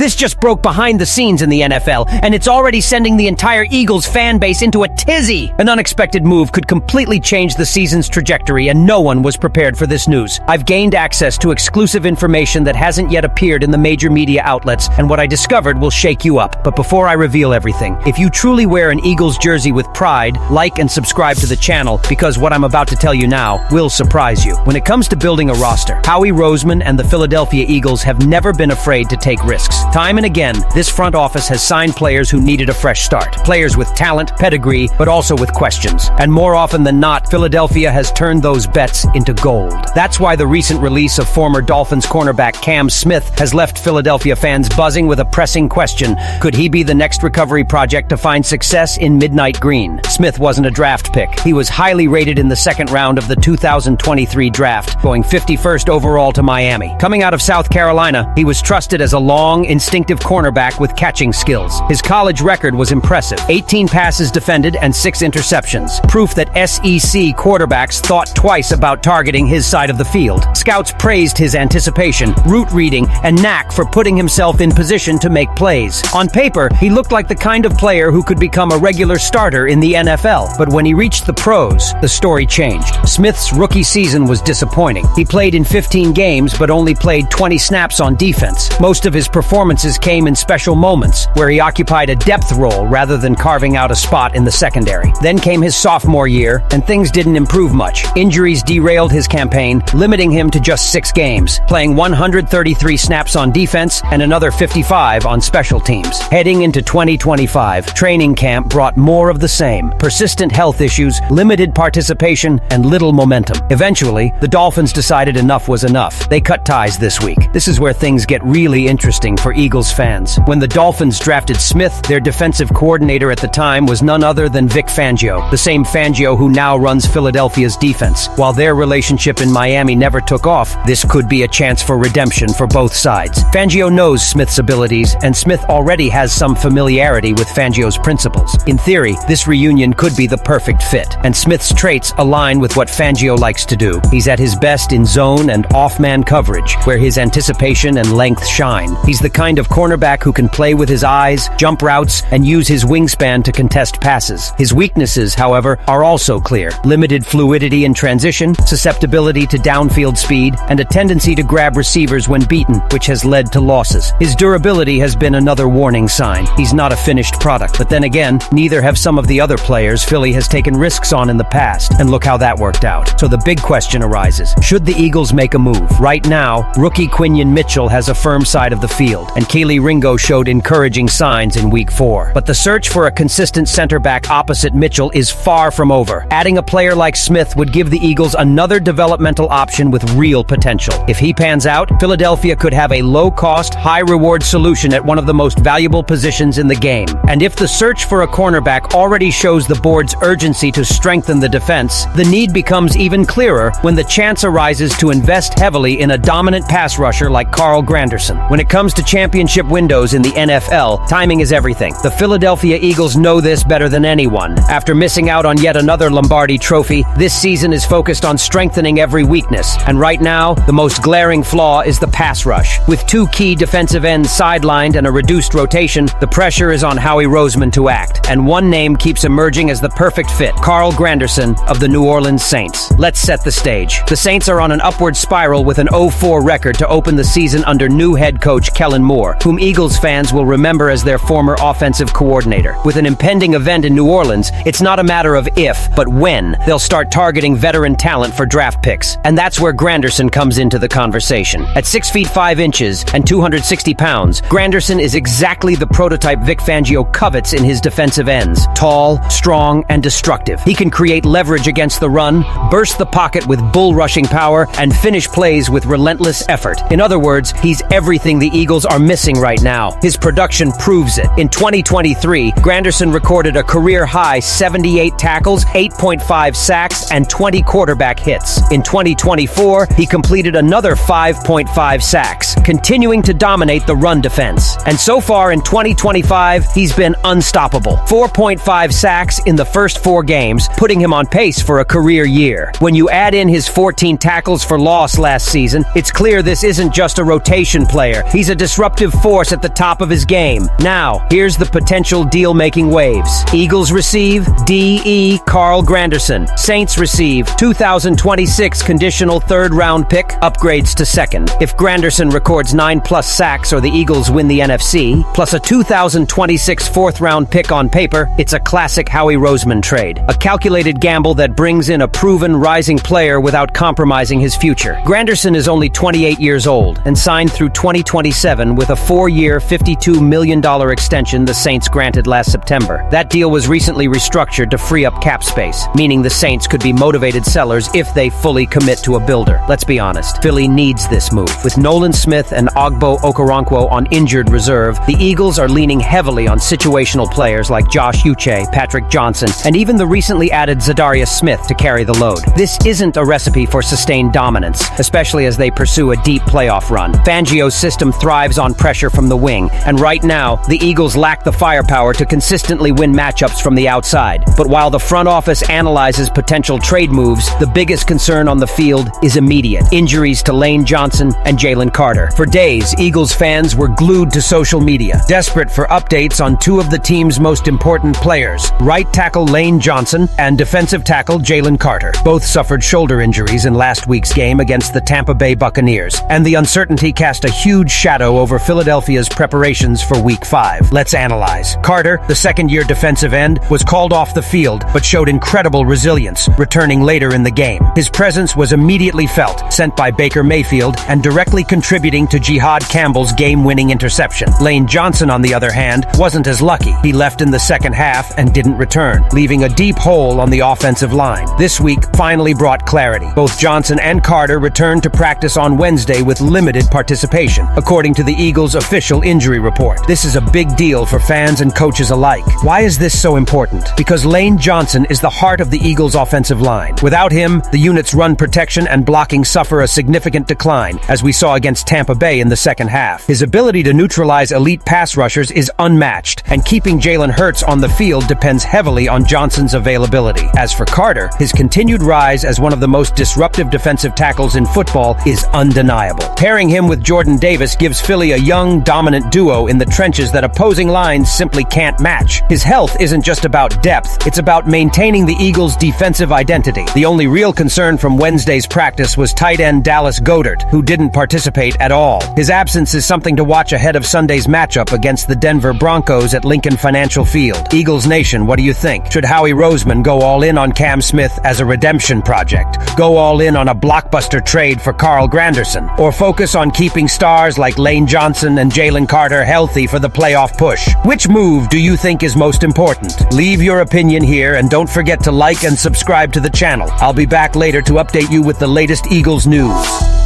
This just broke behind the scenes in the NFL, and it's already sending the entire Eagles fan base into a tizzy. An unexpected move could completely change the season's trajectory, and no one was prepared for this news. I've gained access to exclusive information that hasn't yet appeared in the major media outlets, and what I discovered will shake you up. But before I reveal everything, if you truly wear an Eagles jersey with pride, like and subscribe to the channel, because what I'm about to tell you now will surprise you. When it comes to building a roster, Howie Roseman and the Philadelphia Eagles have never been afraid to take risks. Time and again, this front office has signed players who needed a fresh start. Players with talent, pedigree, but also with questions. And more often than not, Philadelphia has turned those bets into gold. That's why the recent release of former Dolphins cornerback Cam Smith has left Philadelphia fans buzzing with a pressing question. Could he be the next recovery project to find success in Midnight Green? Smith wasn't a draft pick. He was highly rated in the second round of the 2023 draft, going 51st overall to Miami. Coming out of South Carolina, he was trusted as a long, instinctive cornerback with catching skills. His college record was impressive. 18 passes defended and 6 interceptions. Proof that SEC quarterbacks thought twice about targeting his side of the field. Scouts praised his anticipation, route reading, and knack for putting himself in position to make plays. On paper, he looked like the kind of player who could become a regular starter in the NFL. But when he reached the pros, the story changed. Smith's rookie season was disappointing. He played in 15 games, but only played 20 snaps on defense. Most of his performances came in special moments, where he occupied a depth role rather than carving out a spot in the secondary. Then came his sophomore year, and things didn't improve much. Injuries derailed his campaign, limiting him to just 6 games, playing 133 snaps on defense and another 55 on special teams. Heading into 2025, training camp brought more of the same. Persistent health issues, limited participation, and little momentum. Eventually, the Dolphins decided enough was enough. They cut ties this week. This is where things get really interesting for Eagles fans. When the Dolphins drafted Smith, their defensive coordinator at the time was none other than Vic Fangio, the same Fangio who now runs Philadelphia's defense. While their relationship in Miami never took off, this could be a chance for redemption for both sides. Fangio knows Smith's abilities, and Smith already has some familiarity with Fangio's principles. In theory, this reunion could be the perfect fit, and Smith's traits align with what Fangio likes to do. He's at his best in zone and off-man coverage, where his anticipation and length shine. He's the kind of cornerback who can play with his eyes, jump routes, and use his wingspan to contest passes. His weaknesses, however, are also clear. Limited fluidity in transition, susceptibility to downfield speed, and a tendency to grab receivers when beaten, which has led to losses. His durability has been another warning sign. He's not a finished product. But then again, neither have some of the other players Philly has taken risks on in the past, and look how that worked out. So the big question arises, should the Eagles make a move? Right now, rookie Quinion Mitchell has a firm side of the field, and Kelee Ringo showed encouraging signs in Week 4. But the search for a consistent center back opposite Mitchell is far from over. Adding a player like Smith would give the Eagles another developmental option with real potential. If he pans out, Philadelphia could have a low-cost, high-reward solution at one of the most valuable positions in the game. And if the search for a cornerback already shows the board's urgency to strengthen the defense, the need becomes even clearer when the chance arises to invest heavily in a dominant pass rusher like Carl Granderson. When it comes to championship windows in the NFL, timing is everything. The Philadelphia Eagles know this better than anyone. After missing out on yet another Lombardi trophy, this season is focused on strengthening every weakness. And right now, the most glaring flaw is the pass rush. With 2 key defensive ends sidelined and a reduced rotation, the pressure is on Howie Roseman to act. And one name keeps emerging as the perfect fit: Carl Granderson of the New Orleans Saints. Let's set the stage. The Saints are on an upward spiral with an 0-4 record to open the season under new head coach Kellen Moore, whom Eagles fans will remember as their former offensive coordinator. With an impending event in New Orleans, it's not a matter of if, but when they'll start targeting veteran talent for draft picks. And that's where Granderson comes into the conversation. At 6 feet 5 inches and 260 pounds, Granderson is exactly the prototype Vic Fangio covets in his defensive ends. Tall, strong, and destructive. He can create leverage against the run, burst the pocket with bull-rushing power, and finish plays with relentless effort. In other words, he's everything the Eagles are missing right now. His production proves it. In 2023, Granderson recorded a career-high 78 tackles, 8.5 sacks, and 20 quarterback hits. In 2024, he completed another 5.5 sacks, continuing to dominate the run defense. And so far in 2025, he's been unstoppable. 4.5 sacks in the first 4 games, putting him on pace for a career year. When you add in his 14 tackles for loss last season, it's clear this isn't just a rotation player. He's a disruptive disruptive force at the top of his game. Now, here's the potential deal-making waves. Eagles receive D.E. Carl Granderson. Saints receive 2026 conditional third-round pick, upgrades to second. If Granderson records 9+ sacks or the Eagles win the NFC, plus a 2026 fourth-round pick on paper, it's a classic Howie Roseman trade. A calculated gamble that brings in a proven rising player without compromising his future. Granderson is only 28 years old and signed through 2027 with a 4-year, $52 million extension the Saints granted last September. That deal was recently restructured to free up cap space, meaning the Saints could be motivated sellers if they fully commit to a builder. Let's be honest, Philly needs this move. With Nolan Smith and Ogbo Okoronkwo on injured reserve, the Eagles are leaning heavily on situational players like Josh Uche, Patrick Johnson, and even the recently added Zadarius Smith to carry the load. This isn't a recipe for sustained dominance, especially as they pursue a deep playoff run. Fangio's system thrives on pressure from the wing, and right now, the Eagles lack the firepower to consistently win matchups from the outside. But while the front office analyzes potential trade moves, the biggest concern on the field is immediate: injuries to Lane Johnson and Jalen Carter. For days, Eagles fans were glued to social media, desperate for updates on two of the team's most important players, right tackle Lane Johnson and defensive tackle Jalen Carter. Both suffered shoulder injuries in last week's game against the Tampa Bay Buccaneers, and the uncertainty cast a huge shadow over Philadelphia's preparations for Week 5. Let's analyze. Carter, the second-year defensive end, was called off the field, but showed incredible resilience, returning later in the game. His presence was immediately felt, sent by Baker Mayfield, and directly contributing to Jihad Campbell's game-winning interception. Lane Johnson, on the other hand, wasn't as lucky. He left in the second half and didn't return, leaving a deep hole on the offensive line. This week finally brought clarity. Both Johnson and Carter returned to practice on Wednesday with limited participation, according to the Eagles' official injury report. This is a big deal for fans and coaches alike. Why is this so important? Because Lane Johnson is the heart of the Eagles' offensive line. Without him, the unit's run protection and blocking suffer a significant decline, as we saw against Tampa Bay in the second half. His ability to neutralize elite pass rushers is unmatched, and keeping Jalen Hurts on the field depends heavily on Johnson's availability. As for Carter, his continued rise as one of the most disruptive defensive tackles in football is undeniable. Pairing him with Jordan Davis gives Philly a young, dominant duo in the trenches that opposing lines simply can't match. His health isn't just about depth, it's about maintaining the Eagles' defensive identity. The only real concern from Wednesday's practice was tight end Dallas Goedert, who didn't participate at all. His absence is something to watch ahead of Sunday's matchup against the Denver Broncos at Lincoln Financial Field. Eagles Nation, what do you think? Should Howie Roseman go all in on Cam Smith as a redemption project? Go all in on a blockbuster trade for Carl Granderson? Or focus on keeping stars like Lane Johnson and Jalen Carter healthy for the playoff push? Which move do you think is most important? Leave your opinion here, and don't forget to like and subscribe to the channel. I'll be back later to update you with the latest Eagles news.